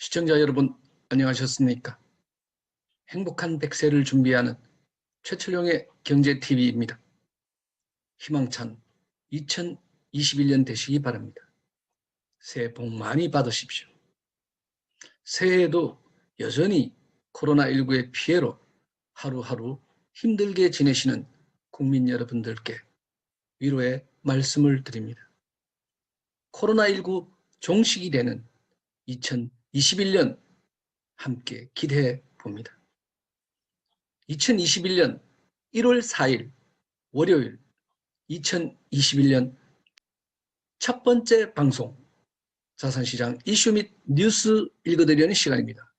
시청자 여러분, 안녕하셨습니까? 행복한 100세를 준비하는 최철용의 경제TV입니다. 희망찬 2021년 되시기 바랍니다. 새해 복 많이 받으십시오. 새해에도 여전히 코로나19의 피해로 하루하루 힘들게 지내시는 국민 여러분들께 위로의 말씀을 드립니다. 코로나19 종식이 되는 2021년 함께 기대해 봅니다. 2021년 1월 4일 월요일 2021년 첫 번째 방송 자산시장 이슈 및 뉴스 읽어드리는 시간입니다.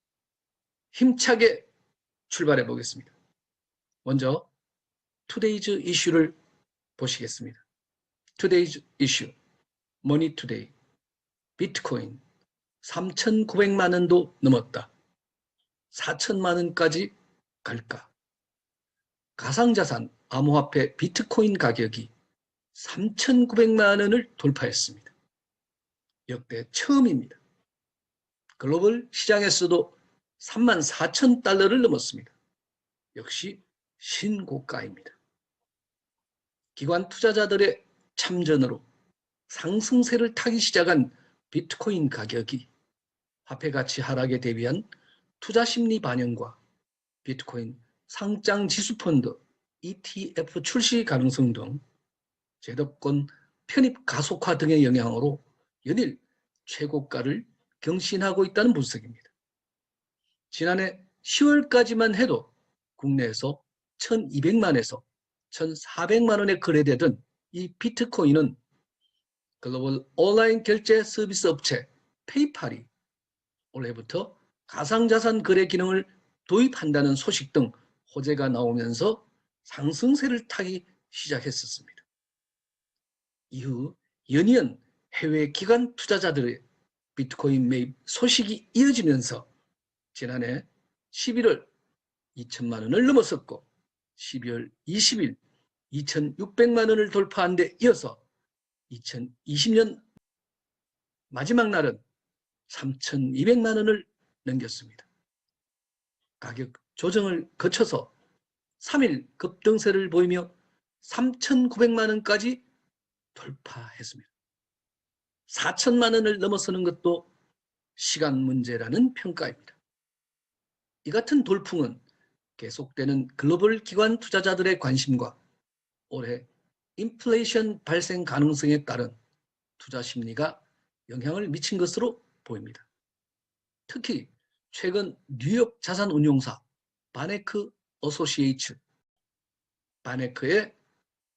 힘차게 출발해 보겠습니다. 먼저 투데이즈 이슈를 보시겠습니다. 투데이즈 이슈 머니투데이 비트코인 3,900만 원도 넘었다. 4천만 원까지 갈까? 가상자산 암호화폐 비트코인 가격이 3,900만 원을 돌파했습니다. 역대 처음입니다. 글로벌 시장에서도 34,000달러를 넘었습니다. 역시 신고가입니다. 기관 투자자들의 참전으로 상승세를 타기 시작한 비트코인 가격이 화폐 가치 하락에 대비한 투자 심리 반영과 비트코인 상장 지수 펀드 ETF 출시 가능성 등 제도권 편입 가속화 등의 영향으로 연일 최고가를 경신하고 있다는 분석입니다. 지난해 10월까지만 해도 국내에서 1,200만에서 1,400만 원에 거래되던 이 비트코인은 글로벌 온라인 결제 서비스 업체 페이팔이 올해부터 가상자산 거래 기능을 도입한다는 소식 등 호재가 나오면서 상승세를 타기 시작했었습니다. 이후 연이은 해외 기관 투자자들의 비트코인 매입 소식이 이어지면서 지난해 11월 2천만 원을 넘어섰고 12월 20일 2,600만 원을 돌파한 데 이어서 2020년 마지막 날은 3,200만 원을 넘겼습니다. 가격 조정을 거쳐서 3일 급등세를 보이며 3,900만 원까지 돌파했습니다. 4천만 원을 넘어서는 것도 시간 문제라는 평가입니다. 이 같은 돌풍은 계속되는 글로벌 기관 투자자들의 관심과 올해 인플레이션 발생 가능성에 따른 투자 심리가 영향을 미친 것으로 보입니다. 특히 최근 뉴욕 자산운용사 바네크 어소시에이츠 바네크의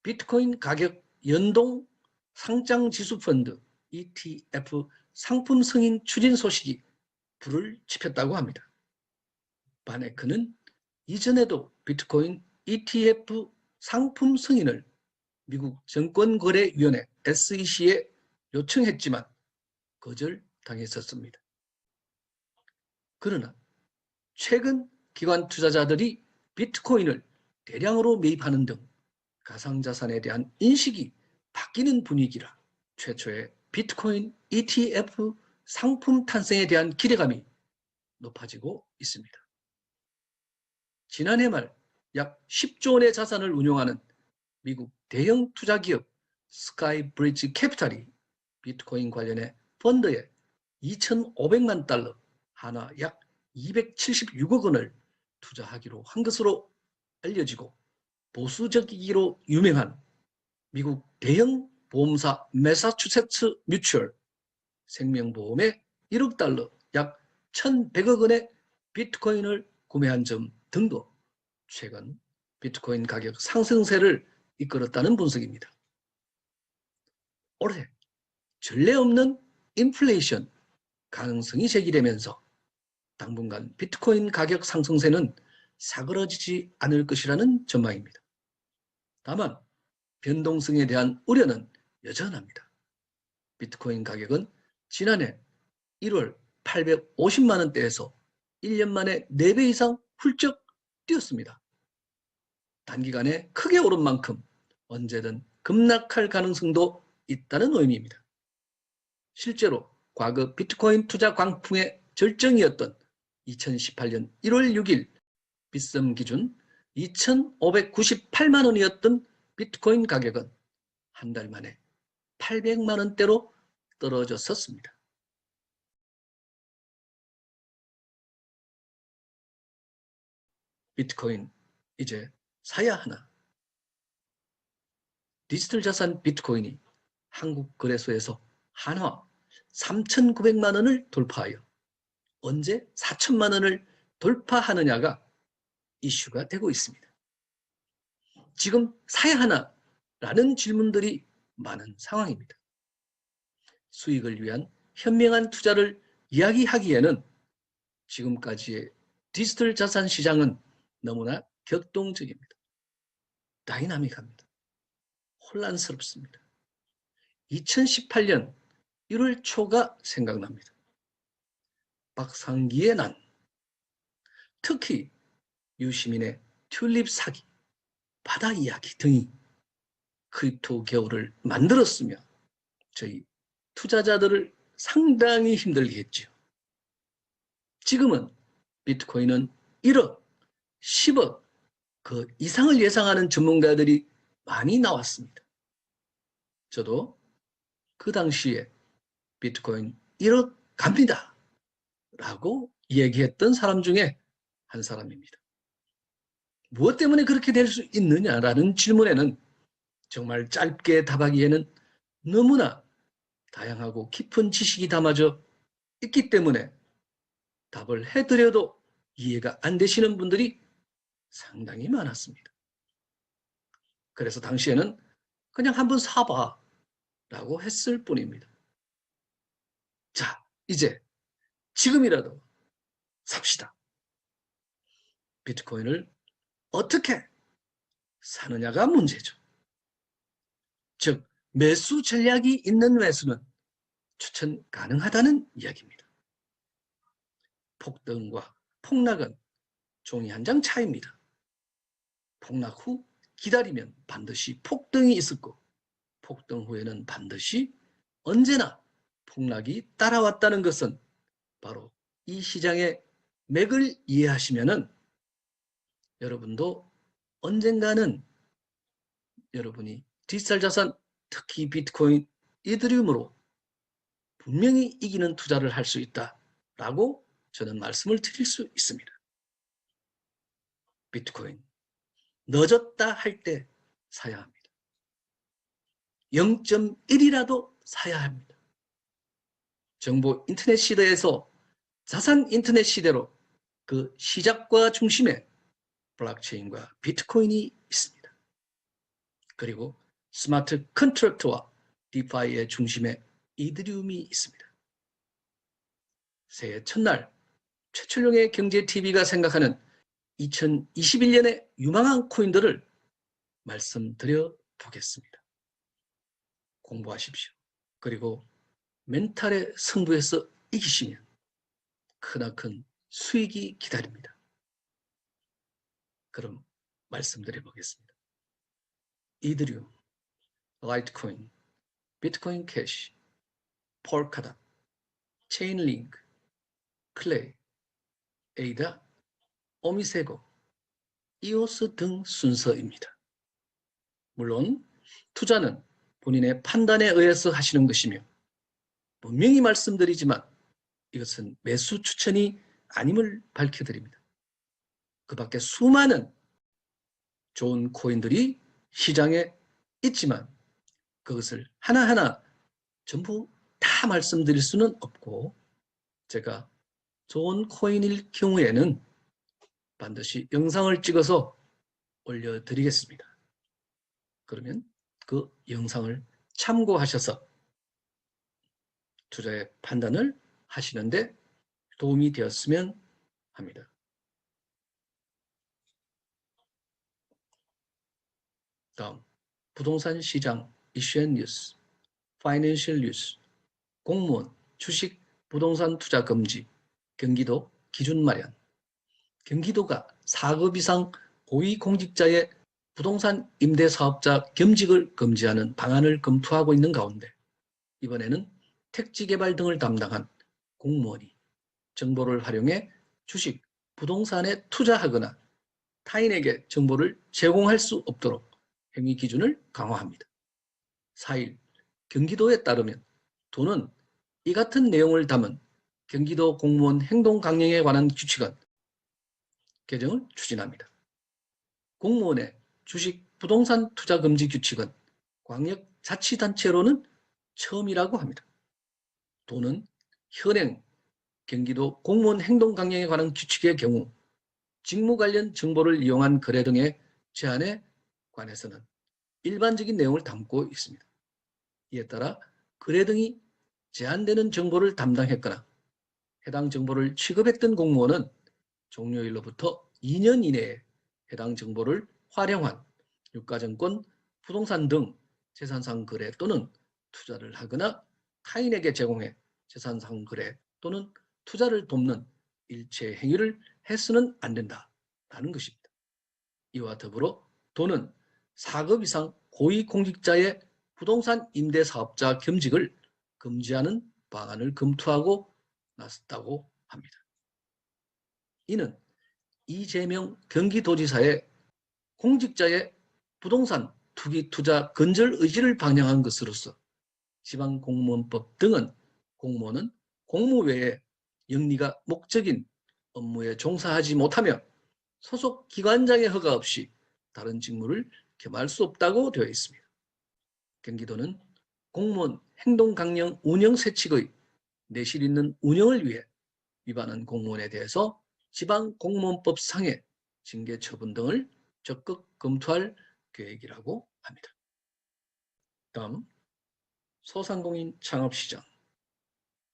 비트코인 가격 연동 상장 지수 펀드 ETF 상품 승인 추진 소식이 불을 지폈다고 합니다. 바네크는 이전에도 비트코인 ETF 상품 승인을 미국 증권거래위원회 SEC에 요청했지만 거절당했었습니다. 그러나 최근 기관 투자자들이 비트코인을 대량으로 매입하는 등 가상자산에 대한 인식이 바뀌는 분위기라 최초의 비트코인 ETF 상품 탄생에 대한 기대감이 높아지고 있습니다. 지난해 말 약 10조 원의 자산을 운용하는 미국 대형 투자기업 스카이브리지 캐피탈이 비트코인 관련해 펀드에 2,500만 달러, 하나 약 276억 원을 투자하기로 한 것으로 알려지고 보수적이기로 유명한 미국 대형 보험사 매사추세츠 뮤추얼 생명보험에 1억 달러, 약 1,100억 원의 비트코인을 구매한 점 등도 최근 비트코인 가격 상승세를 이끌었다는 분석입니다. 올해 전례 없는 인플레이션 가능성이 제기되면서 당분간 비트코인 가격 상승세는 사그러지지 않을 것이라는 전망입니다. 다만 변동성에 대한 우려는 여전합니다. 비트코인 가격은 지난해 1월 850만 원대에서 1년 만에 4배 이상 훌쩍 뛰었습니다. 단기간에 크게 오른 만큼 언제든 급락할 가능성도 있다는 의미입니다. 실제로 과거 비트코인 투자 광풍의 절정이었던 2018년 1월 6일 빗썸 기준 2,598만 원이었던 비트코인 가격은 한 달 만에 800만 원대로 떨어졌었습니다. 비트코인 이제 사야 하나? 디지털 자산 비트코인이 한국 거래소에서 한화 3,900만 원을 돌파하여 언제 4천만 원을 돌파하느냐가 이슈가 되고 있습니다. 지금 사야 하나라는 질문들이 많은 상황입니다. 수익을 위한 현명한 투자를 이야기하기에는 지금까지의 디지털 자산 시장은 너무나 격동적입니다. 다이나믹합니다. 혼란스럽습니다. 2018년 1월 초가 생각납니다. 박상기의 난, 특히 유시민의 튤립 사기, 바다 이야기 등이 크립토 겨울을 만들었으며 저희 투자자들을 상당히 힘들게 했죠. 지금은 비트코인은 1억, 10억, 그 이상을 예상하는 전문가들이 많이 나왔습니다. 저도 그 당시에 비트코인 1억 갑니다 라고 얘기했던 사람 중에 한 사람입니다. 무엇 때문에 그렇게 될 수 있느냐라는 질문에는 정말 짧게 답하기에는 너무나 다양하고 깊은 지식이 담아져 있기 때문에 답을 해드려도 이해가 안 되시는 분들이 상당히 많았습니다. 그래서 당시에는 그냥 한번 사봐 라고 했을 뿐입니다. 자, 이제 지금이라도 삽시다. 비트코인을 어떻게 사느냐가 문제죠. 즉, 매수 전략이 있는 매수는 추천 가능하다는 이야기입니다. 폭등과 폭락은 종이 한 장 차이입니다. 폭락 후 기다리면 반드시 폭등이 있을 거고, 폭등 후에는 반드시 언제나 폭락이 따라왔다는 것은 바로 이 시장의 맥을 이해하시면은 여러분도 언젠가는 여러분이 디지털 자산, 특히 비트코인, 이더리움으로 분명히 이기는 투자를 할 수 있다라고 저는 말씀을 드릴 수 있습니다. 비트코인 늦었다 할 때 사야 합니다. 0.1이라도 사야 합니다. 정보 인터넷 시대에서 자산 인터넷 시대로 그 시작과 중심에 블록체인과 비트코인이 있습니다. 그리고 스마트 컨트랙트와 디파이의 중심에 이더리움이 있습니다. 새해 첫날 최철룡의 경제TV가 생각하는 2021년의 유망한 코인들을 말씀드려 보겠습니다. 공부하십시오. 그리고 멘탈의 승부에서 이기시면 크나큰 수익이 기다립니다. 그럼 말씀드려 보겠습니다. 이더리움, 라이트코인, 비트코인 캐시, 폴카닷, 체인링크, 클레이, 에이다, 오미세고, 이오스 등 순서입니다. 물론 투자는 본인의 판단에 의해서 하시는 것이며 분명히 말씀드리지만 이것은 매수 추천이 아님을 밝혀드립니다. 그 밖에 수많은 좋은 코인들이 시장에 있지만 그것을 하나하나 전부 다 말씀드릴 수는 없고 제가 좋은 코인일 경우에는 반드시 영상을 찍어서 올려드리겠습니다. 그러면 그 영상을 참고하셔서 투자의 판단을 하시는데 도움이 되었으면 합니다. 다음, 부동산 시장 이슈 앤 뉴스, 파이낸셜 뉴스, 공무원, 주식, 부동산 투자 금지, 경기도 기준 마련. 경기도가 4급 이상 고위공직자의 부동산 임대사업자 겸직을 금지하는 방안을 검토하고 있는 가운데 이번에는 택지개발 등을 담당한 공무원이 정보를 활용해 주식, 부동산에 투자하거나 타인에게 정보를 제공할 수 없도록 행위 기준을 강화합니다. 4일, 경기도에 따르면 도는 이 같은 내용을 담은 경기도 공무원 행동 강령에 관한 규칙안 개정을 추진합니다. 공무원의 주식, 부동산 투자 금지 규칙은 광역자치단체로는 처음이라고 합니다. 도는 현행 경기도 공무원 행동 강령에 관한 규칙의 경우 직무 관련 정보를 이용한 거래 등의 제한에 관해서는 일반적인 내용을 담고 있습니다. 이에 따라 거래 등이 제한되는 정보를 담당했거나 해당 정보를 취급했던 공무원은 종료일로부터 2년 이내에 해당 정보를 활용한 유가증권, 부동산 등 재산상 거래 또는 투자를 하거나 타인에게 제공해 재산상 거래 또는 투자를 돕는 일체 행위를 해서는 안 된다라는 것입니다. 이와 더불어 도는 4급 이상 고위공직자의 부동산 임대사업자 겸직을 금지하는 방안을 검토하고 나섰다고 합니다. 이는 이재명 경기도지사의 공직자의 부동산 투기 투자 건절 의지를 반영한 것으로서 지방공무원법 등은 공무원은 공무 외에 영리가 목적인 업무에 종사하지 못하며 소속 기관장의 허가 없이 다른 직무를 겸할 수 없다고 되어 있습니다. 경기도는 공무원 행동강령 운영세칙의 내실 있는 운영을 위해 위반한 공무원에 대해서 지방공무원법 상해 징계 처분 등을 적극 검토할 계획이라고 합니다. 다음 소상공인 창업시장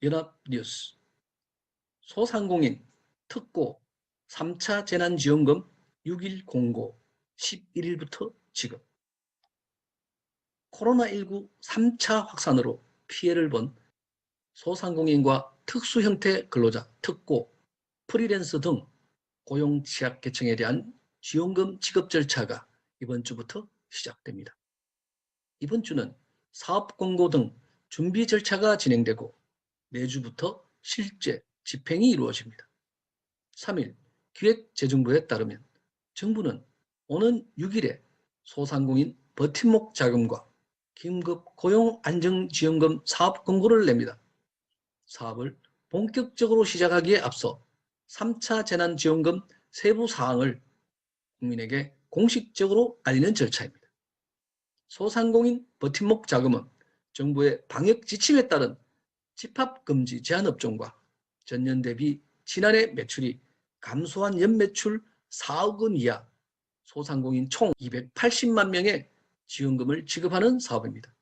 연합뉴스 소상공인 특고 3차 재난지원금 6일 공고 11일부터 지급 코로나19 3차 확산으로 피해를 본 소상공인과 특수형태 근로자, 특고, 프리랜서 등 고용 취약계층에 대한 지원금 지급 절차가 이번 주부터 시작됩니다. 이번 주는 사업 공고 등 준비 절차가 진행되고 내주부터 실제 집행이 이루어집니다. 3일 기획재정부에 따르면 정부는 오는 6일에 소상공인 버팀목 자금과 긴급 고용 안정지원금 사업 공고를 냅니다. 사업을 본격적으로 시작하기에 앞서 3차 재난지원금 세부 사항을 국민에게 공식적으로 알리는 절차입니다. 소상공인 버팀목 자금은 정부의 방역 지침에 따른 집합금지 제한업종과 전년 대비 지난해 매출이 감소한 연매출 4억 원 이하 소상공인 총 280만 명의 지원금을 지급하는 사업입니다.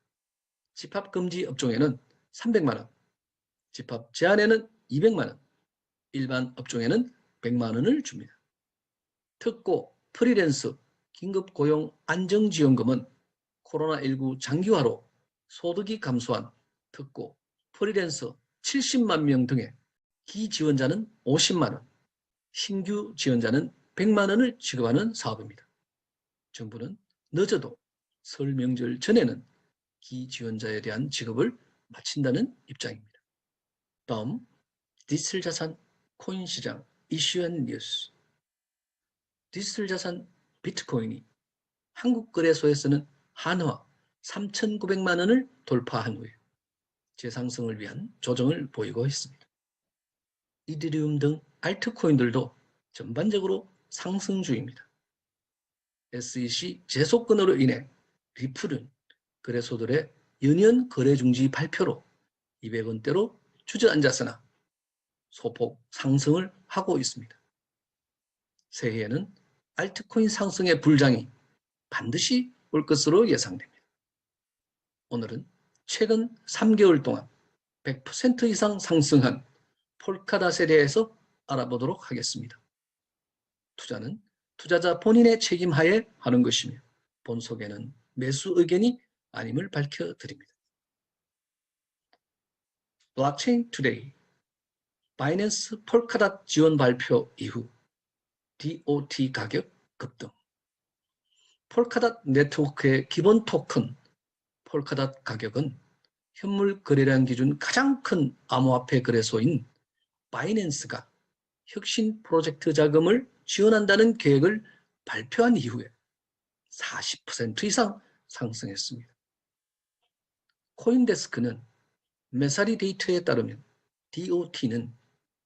집합금지 업종에는 300만 원, 집합 제한에는 200만 원, 일반 업종에는 100만 원을 줍니다. 특고, 프리랜서, 긴급고용 안정지원금은 코로나19 장기화로 소득이 감소한 특고, 프리랜서 70만 명 등의 기지원자는 50만 원, 신규 지원자는 100만 원을 지급하는 사업입니다. 정부는 늦어도 설 명절 전에는 기지원자에 대한 지급을 마친다는 입장입니다. 다음 디지털 자산 코인 시장 이슈 앤 뉴스. 디지털 자산 비트코인이 한국 거래소에서는 한화 3,900만 원을 돌파한 후에 재상승을 위한 조정을 보이고 있습니다. 이더리움 등 알트코인들도 전반적으로 상승 중입니다. SEC 제소권으로 인해 리플은 거래소들의 연이은 거래 중지 발표로 200원대로 주저앉았으나 소폭 상승을 하고 있습니다. 새해에는 알트코인 상승의 불장이 반드시 올 것으로 예상됩니다. 오늘은 최근 3개월 동안 100% 이상 상승한 폴카닷에 대해서 알아보도록 하겠습니다. 투자는 투자자 본인의 책임하에 하는 것이며 본속에는 매수 의견이 아님을 밝혀드립니다. 블록체인 투데이 바이낸스 폴카닷 지원 발표 이후 DOT 가격 급등. 폴카닷 네트워크의 기본 토큰 폴카닷 가격은 현물 거래량 기준 가장 큰 암호화폐 거래소인 바이낸스가 혁신 프로젝트 자금을 지원한다는 계획을 발표한 이후에 40% 이상 상승했습니다. 코인데스크는 메사리 데이터에 따르면 DOT는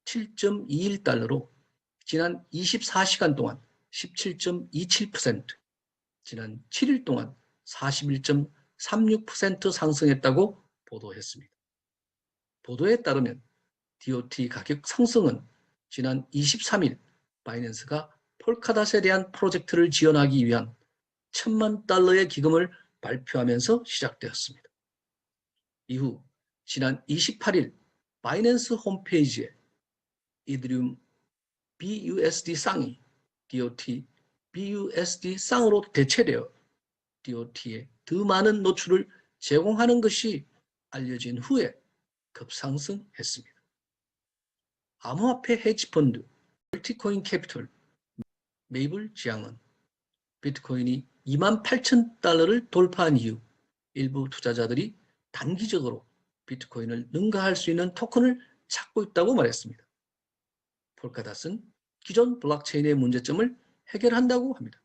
7.21달러로 지난 24시간 동안 17.27%, 지난 7일 동안 41.36% 상승했다고 보도했습니다. 보도에 따르면 DOT 가격 상승은 지난 23일 바이낸스가 폴카닷에 대한 프로젝트를 지원하기 위한 1,000만 달러의 기금을 발표하면서 시작되었습니다. 이후 지난 28일 바이낸스 홈페이지에 이더리움 BUSD 쌍이 DOT BUSD 쌍으로 대체되어 DOT에 더 많은 노출을 제공하는 것이 알려진 후에 급상승했습니다. 암호화폐 헤지펀드 멀티코인 캐피털 메이블 지향은 비트코인이 28,000달러를 돌파한 이후 일부 투자자들이 단기적으로 비트코인을 능가할 수 있는 토큰을 찾고 있다고 말했습니다. 폴카닷은 기존 블록체인의 문제점을 해결한다고 합니다.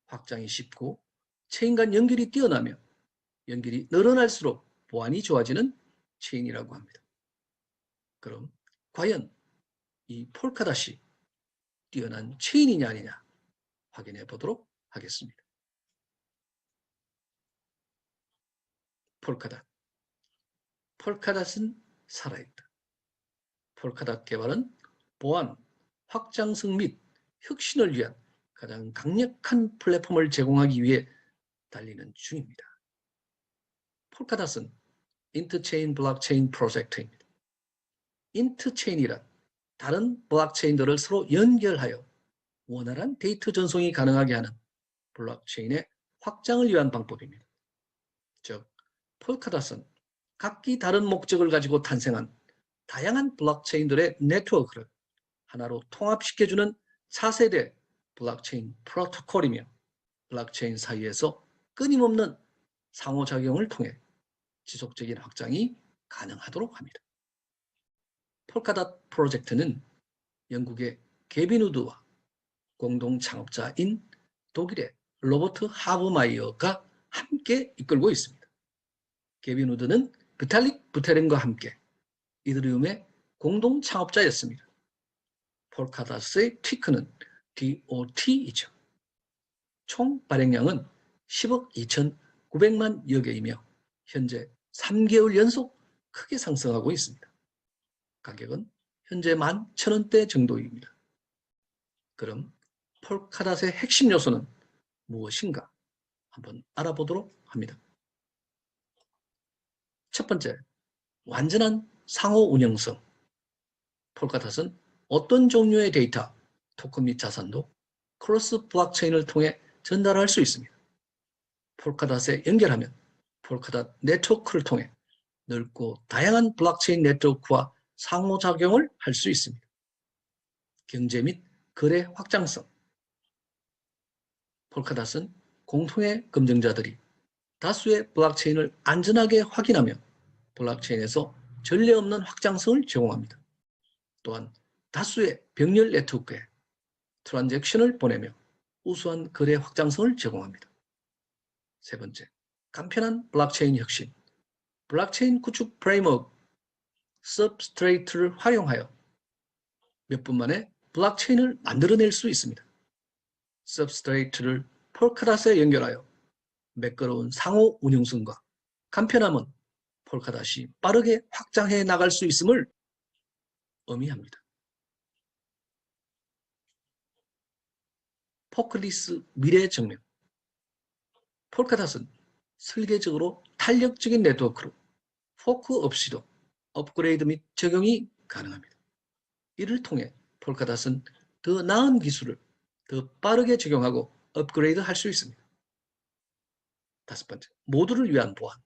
확장이 쉽고 체인 간 연결이 뛰어나며 연결이 늘어날수록 보안이 좋아지는 체인이라고 합니다. 그럼 과연 이 폴카닷이 뛰어난 체인이냐 아니냐 확인해 보도록 하겠습니다. 폴카닷. 폴카닷은 살아있다. 폴카닷 개발은 보안, 확장성 및 혁신을 위한 가장 강력한 플랫폼을 제공하기 위해 달리는 중입니다. 폴카닷은 인터체인 블록체인 프로젝트입니다. 인터체인이란 다른 블록체인들을 서로 연결하여 원활한 데이터 전송이 가능하게 하는 블록체인의 확장을 위한 방법입니다. 즉, 폴카닷은 각기 다른 목적을 가지고 탄생한 다양한 블록체인들의 네트워크를 하나로 통합시켜주는 차세대 블록체인 프로토콜이며 블록체인 사이에서 끊임없는 상호작용을 통해 지속적인 확장이 가능하도록 합니다. 폴카닷 프로젝트는 영국의 게빈 우드와 공동 창업자인 독일의 로버트 하버마이어가 함께 이끌고 있습니다. 게빈 우드는 비탈릭 부테린과 함께 이더리움의 공동 창업자였습니다. 폴카닷의 티커는 DOT이죠. 총 발행량은 10억 2,900만여 개이며 현재 3개월 연속 크게 상승하고 있습니다. 가격은 현재 11,000원대 정도입니다. 그럼 폴카닷의 핵심 요소는 무엇인가 한번 알아보도록 합니다. 첫 번째, 완전한 상호 운영성. 폴카닷은 어떤 종류의 데이터, 토큰 및 자산도 크로스 블록체인을 통해 전달할 수 있습니다. 폴카닷에 연결하면 폴카닷 네트워크를 통해 넓고 다양한 블록체인 네트워크와 상호작용을 할 수 있습니다. 경제 및 거래 확장성. 폴카닷은 공통의 검증자들이 다수의 블록체인을 안전하게 확인하며 블록체인에서 전례 없는 확장성을 제공합니다. 또한 다수의 병렬 네트워크에 트랜잭션을 보내며 우수한 거래 확장성을 제공합니다. 세 번째, 간편한 블록체인 혁신. 블록체인 구축 프레임워크 서브스트레이트를 활용하여 몇 분 만에 블록체인을 만들어낼 수 있습니다. 서브스트레이트를 폴카닷에 연결하여 매끄러운 상호 운영성과 간편함은 폴카닷이 빠르게 확장해 나갈 수 있음을 의미합니다. 포클리스 미래 정면. 폴카닷은 설계적으로 탄력적인 네트워크로 포크 없이도 업그레이드 및 적용이 가능합니다. 이를 통해 폴카닷은 더 나은 기술을 더 빠르게 적용하고 업그레이드 할 수 있습니다. 다섯 번째, 모두를 위한 보안.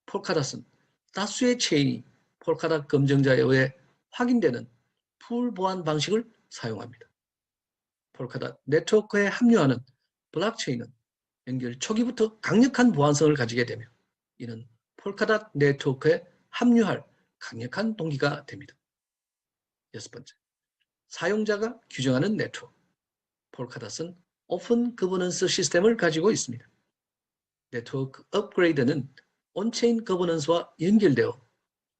폴카닷은 다수의 체인이 폴카닷 검증자에 의해 확인되는 풀 보안 방식을 사용합니다. 폴카닷 네트워크에 합류하는 블록체인은 연결 초기부터 강력한 보안성을 가지게 되며 이는 폴카닷 네트워크에 합류할 강력한 동기가 됩니다. 6번째, 사용자가 규정하는 네트워크. 폴카닷은 오픈 거버넌스 시스템을 가지고 있습니다. 네트워크 업그레이드는 온체인 거버넌스와 연결되어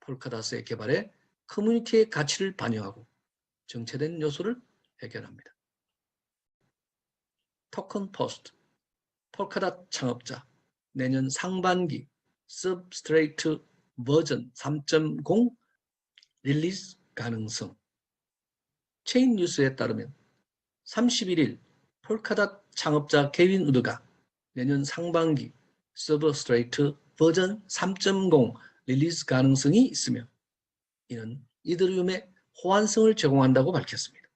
폴카닷의 개발에 커뮤니티의 가치를 반영하고 정체된 요소를 해결합니다. 토큰 포스트, 폴카닷 창업자, 내년 상반기 서브스트레이트 버전 3.0 릴리즈 가능성. 체인 뉴스에 따르면 31일 폴카닷 창업자 케빈 우드가 내년 상반기 서브스트레이트 버전 3.0 릴리즈 가능성이 있으며 이는 이더리움의 호환성을 제공한다고 밝혔습니다.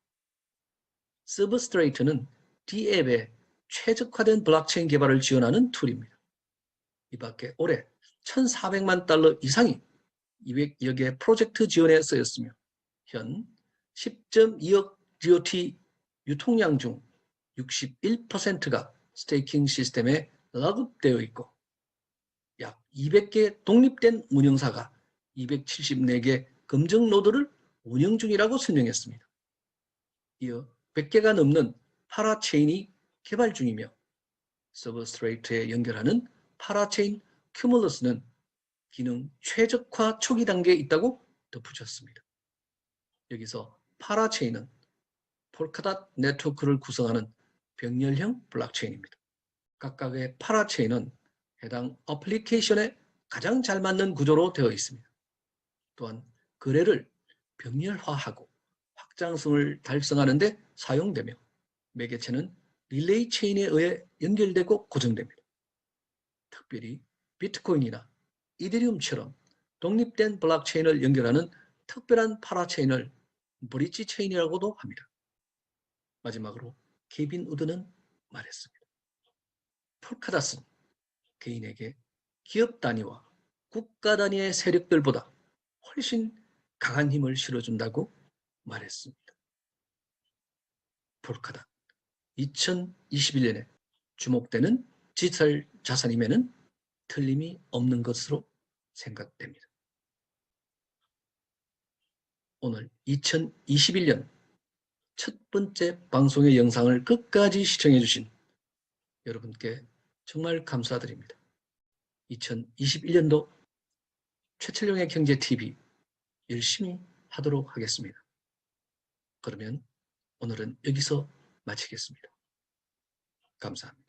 서브스트레이트는 D앱의 최적화된 블록체인 개발을 지원하는 툴입니다. 이 밖에 올해 1,400만 달러 이상이 200여 개 프로젝트 지원에 쓰였으며 현 10.2억 DOT 유통량 중 61%가 스테이킹 시스템에 락업되어 있고 약 200개 독립된 운영사가 274개 검증 노드를 운영 중이라고 설명했습니다. 이어 100개가 넘는 파라체인이 개발 중이며 서브스트레이트에 연결하는 파라체인 큐뮬러스는 기능 최적화 초기 단계에 있다고 덧붙였습니다. 여기서 파라체인은 폴카닷 네트워크를 구성하는 병렬형 블록체인입니다. 각각의 파라체인은 해당 어플리케이션에 가장 잘 맞는 구조로 되어 있습니다. 또한 거래를 병렬화하고 확장성을 달성하는 데 사용되며 매개체는 릴레이 체인에 의해 연결되고 고정됩니다. 특별히 비트코인이나 이더리움처럼 독립된 블록체인을 연결하는 특별한 파라체인을 브릿지 체인이라고도 합니다. 마지막으로 케빈 우드는 말했습니다. 폴카닷은 개인에게 기업 단위와 국가 단위의 세력들보다 훨씬 강한 힘을 실어준다고 말했습니다. 폴카닷 2021년에 주목되는 디지털 자산임에는 틀림이 없는 것으로 생각됩니다. 오늘 2021년 첫 번째 방송의 영상을 끝까지 시청해 주신 여러분께 정말 감사드립니다. 2021년도 최철용의 경제TV 열심히 하도록 하겠습니다. 그러면 오늘은 여기서 마치겠습니다. 감사합니다.